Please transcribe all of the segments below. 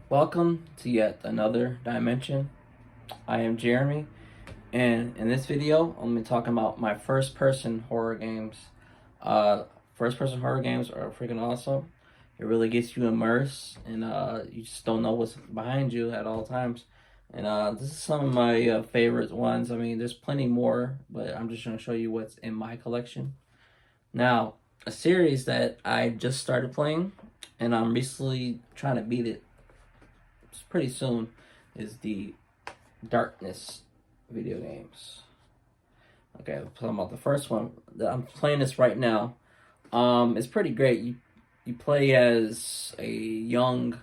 Welcome to yet another dimension. I am Jeremy, and in this video, I'm going to be talking about my first-person horror games. First-person horror games are freaking awesome. It really gets you immersed, and you just don't know what's behind you at all times. And this is some of my favorite ones. I mean, there's plenty more, but I'm just going to show you what's in my collection. Now, a series that I just started playing, and I'm recently trying to beat it pretty soon, is the Darkness video games. Okay, I'm talking about the first one. I'm playing this right now. It's pretty great. You play as a young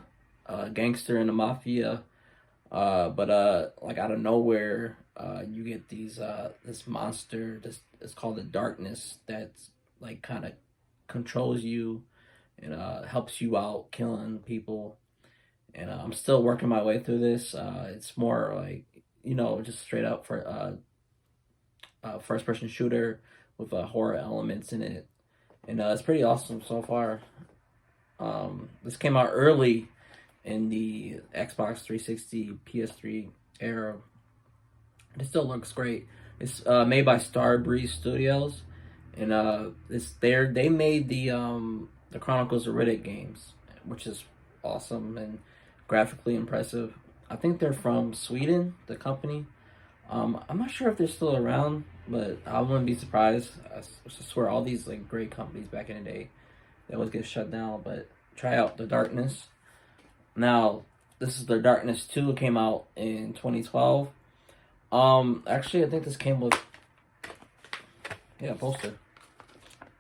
gangster in the mafia, but like out of nowhere, you get this monster. This it's called the Darkness. That's like kind of controls you and helps you out killing people. And I'm still working my way through this. It's more like just straight up for first person shooter with horror elements in it, and it's pretty awesome so far. This came out early in the Xbox 360, PS3 era. It still looks great. It's made by Starbreeze Studios, and they made the Chronicles of Riddick games, which is awesome and graphically impressive. I think they're from Sweden, the company. I'm not sure if they're still around, but I wouldn't be surprised. I swear, all these like great companies back in the day, they always get shut down. But try out the Darkness. Now, this is the Darkness 2. It came out in 2012. Actually, I think this came with a poster.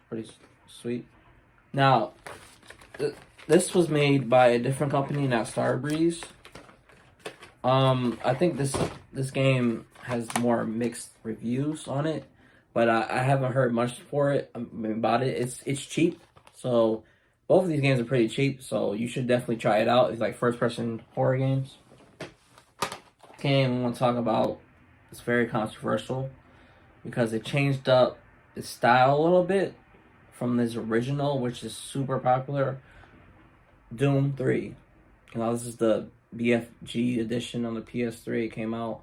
Pretty sweet. Now, this was made by a different company, not Starbreeze. I think this game has more mixed reviews on it, but I haven't heard much for it about it. It's cheap, so both of these games are pretty cheap. So you should definitely try it out. It's like first person horror games. Game I want to talk about. It's very controversial because it changed up its style a little bit from this original, which is super popular, Doom 3. This is the BFG edition on the PS3. It came out.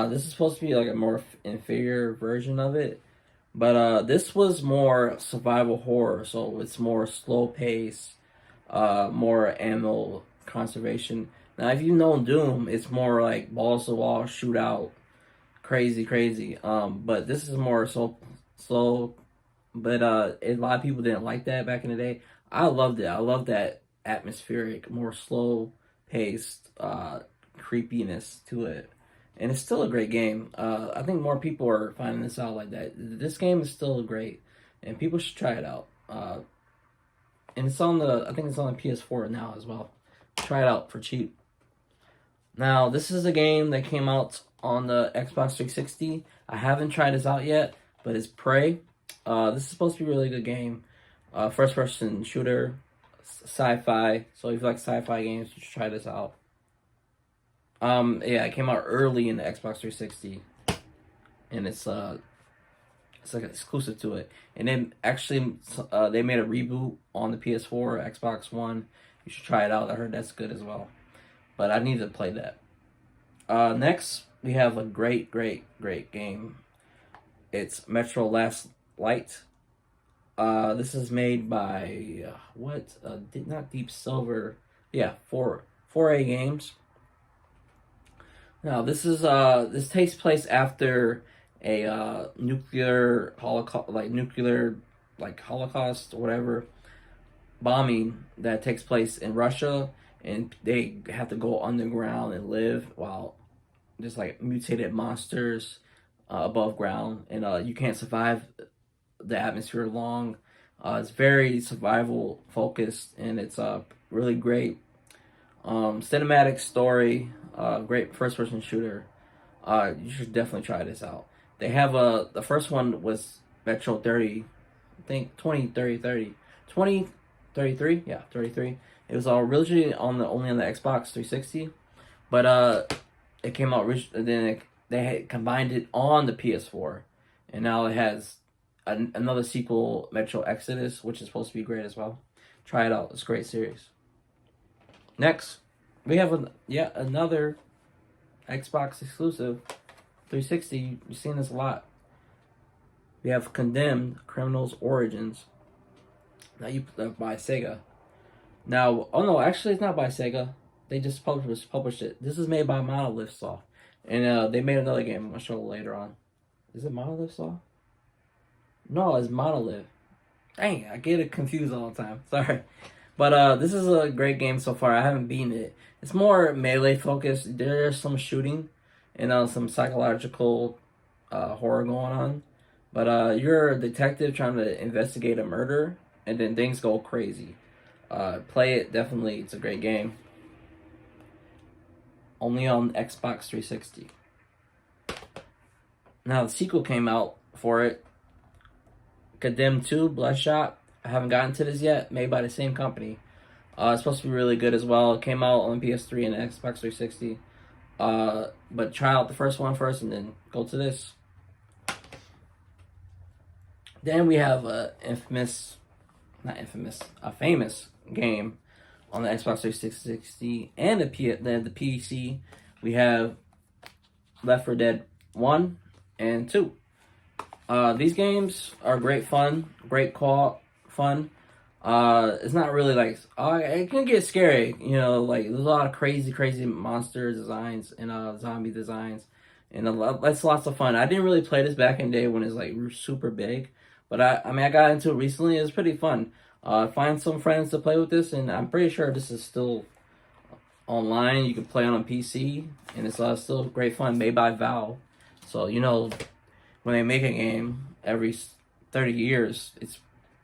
This is supposed to be like a more inferior version of it, but this was more survival horror, so it's more slow pace, more ammo conservation. Now, if you know Doom, it's more like balls to wall shootout, crazy, crazy. But this is more slow. But a lot of people didn't like that back in the day. I loved it. I love that atmospheric, more slow paced creepiness to it, and it's still a great game. I think more people are finding this out like that. This game is still great, and people should try it out. And it's on the I think it's on the PS4 now as well. Try it out for cheap. Now, this is a game that came out on the Xbox 360. I haven't tried this out yet, but it's Prey. This is supposed to be a really good game. First person shooter, sci-fi. So if you like sci-fi games, you should try this out. Yeah, it came out early in the Xbox 360, and it's like exclusive to it. And then actually, they made a reboot on the PS4, Xbox One. You should try it out. I heard that's good as well. But I need to play that. Next, we have a great game. It's Metro Last Light. This is made by not Deep Silver. Yeah, 4A Games. Now this takes place after a nuclear holocaust, like Holocaust or whatever bombing that takes place in Russia, and they have to go underground and live while there's like mutated monsters above ground, and you can't survive the atmosphere long. It's very survival focused, and it's really great. Cinematic story, great first person shooter. You should definitely try this out. They have the first one was Metro 30, I think 2033, yeah, 33. It was originally only on the Xbox 360, but it came out they had combined it on the PS4, and now it has another sequel, Metro Exodus, which is supposed to be great as well. Try it out. It's a great series. Next, We have yet another Xbox exclusive 360. You've seen this a lot. We have Condemned Criminals Origins. Now you by Sega. Now, oh no, actually it's not by Sega. They just published it. This is made by Monolith Soft, and they made another game. I'll show later on. Is it Monolith Soft? No, it's Monolith. Dang, I get it confused all the time. Sorry. But this is a great game so far. I haven't beaten it. It's more melee focused. There's some shooting and some psychological horror going on. But you're a detective trying to investigate a murder, and then things go crazy. Play it, definitely. It's a great game. Only on Xbox 360. Now, the sequel came out for it. Condemned 2, Bloodshot. I haven't gotten to this yet. Made by the same company. It's supposed to be really good as well. It came out on PS3 and Xbox 360. But try out the first one first and then go to this. Then we have a famous game on the Xbox 360 and the PC. We have Left 4 Dead 1 and 2. These games are great fun, great co-op fun. It's not really like, it can get scary, you know, like there's a lot of crazy monster designs and zombie designs, and that's lots of fun. I didn't really play this back in the day when it's like super big, but I mean I got into it recently. It was pretty fun. Find some friends to play with this, and I'm pretty sure this is still online. You can play on a PC, and it's still great fun. Made by Valve, so you know when they make a game every 30 years, it's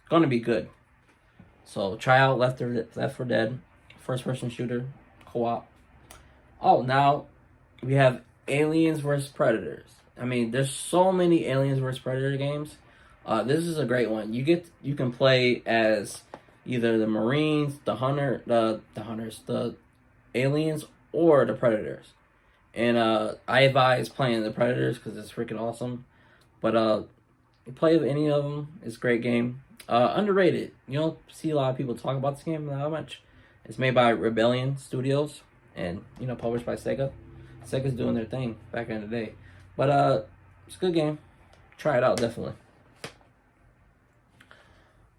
gonna be good. So try out Left 4 Dead, first person shooter, co-op. Oh, now we have Aliens vs Predators. I mean, there's so many Aliens vs Predator games. This is a great one. You can play as either the Marines, the hunters, the aliens, or the Predators. And I advise playing the Predators because it's freaking awesome. But play with any of them. It's a great game. Underrated. You don't see a lot of people talk about this game that much. It's made by Rebellion Studios and published by Sega. Sega's doing their thing back in the day. But it's a good game. Try it out, definitely.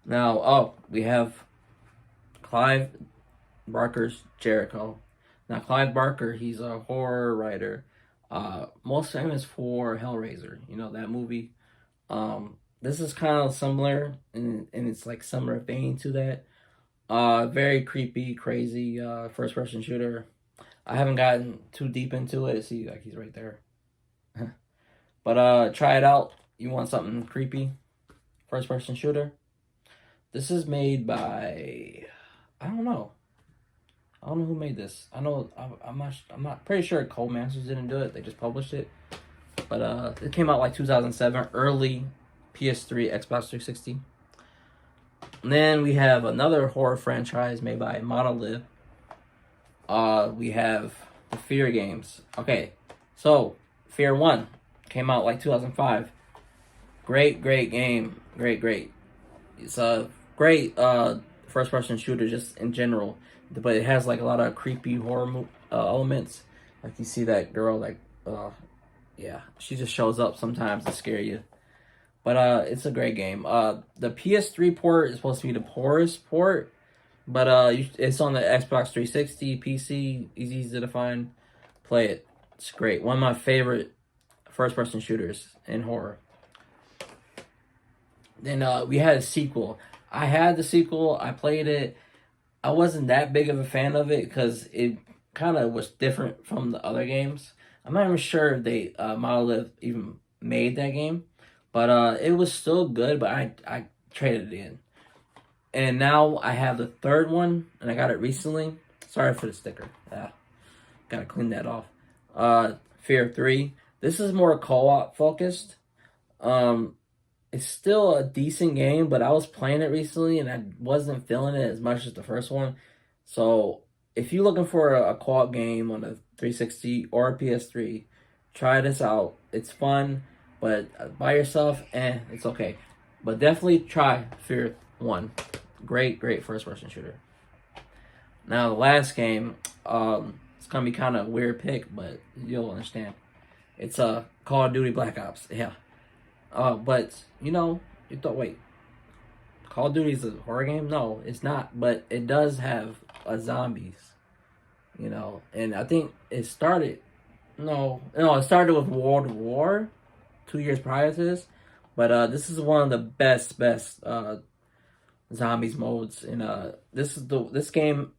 Now, we have Clive Barker's Jericho. Now, Clive Barker, he's a horror writer. Most famous for Hellraiser. You know, that movie. This is kind of similar, and it's like similar vein to that. Very creepy, crazy first-person shooter. I haven't gotten too deep into it. See, like he's right there. But try it out. You want something creepy? First-person shooter. This is made by I don't know who made this. I'm not pretty sure Cold Masters didn't do it. They just published it. But it came out like 2007, early PS3, Xbox 360. And then we have another horror franchise made by Monolith. We have the Fear games. Okay, so Fear 1 came out like 2005. Great game. Great. It's a great first-person shooter just in general. But it has like a lot of creepy horror elements. Like you see that girl, like, yeah, she just shows up sometimes to scare you. But it's a great game. The PS3 port is supposed to be the poorest port, but it's on the Xbox 360, PC, easy to find. Play it. It's great. One of my favorite first-person shooters in horror. Then we had a sequel. I had the sequel. I played it. I wasn't that big of a fan of it because it kind of was different from the other games. I'm not even sure if they Monolith even made that game, but it was still good. But I traded it in, and now I have the third one, and I got it recently. Sorry for the sticker. Gotta clean that off. Fear 3. This is more co-op focused. It's still a decent game, but I was playing it recently and I wasn't feeling it as much as the first one. So if you're looking for a co-op game on a 360 or a PS3, try this out. It's fun, but by yourself, it's okay. But definitely try Fear 1. Great first-person shooter. Now the last game, it's gonna be kind of a weird pick, but you'll understand. It's Call of Duty Black Ops. Yeah. But you thought, wait, Call of Duty is a horror game? No, it's not. But it does have zombies. And I think it started. No, it started with World War, 2 years prior to this. But this is one of the best zombies modes. And this game.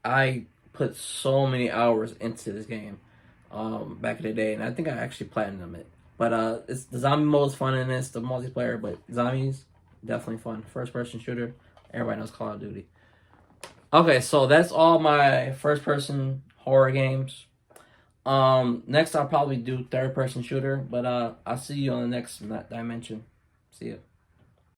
I put so many hours into this game back in the day, and I think I actually platinumed it. But it's the zombie mode is fun in this, the multiplayer, but zombies definitely fun. First person shooter, everybody knows Call of Duty. Okay, so that's all my first person horror games. Next I'll probably do third person shooter, but I'll see you on the next dimension. See ya.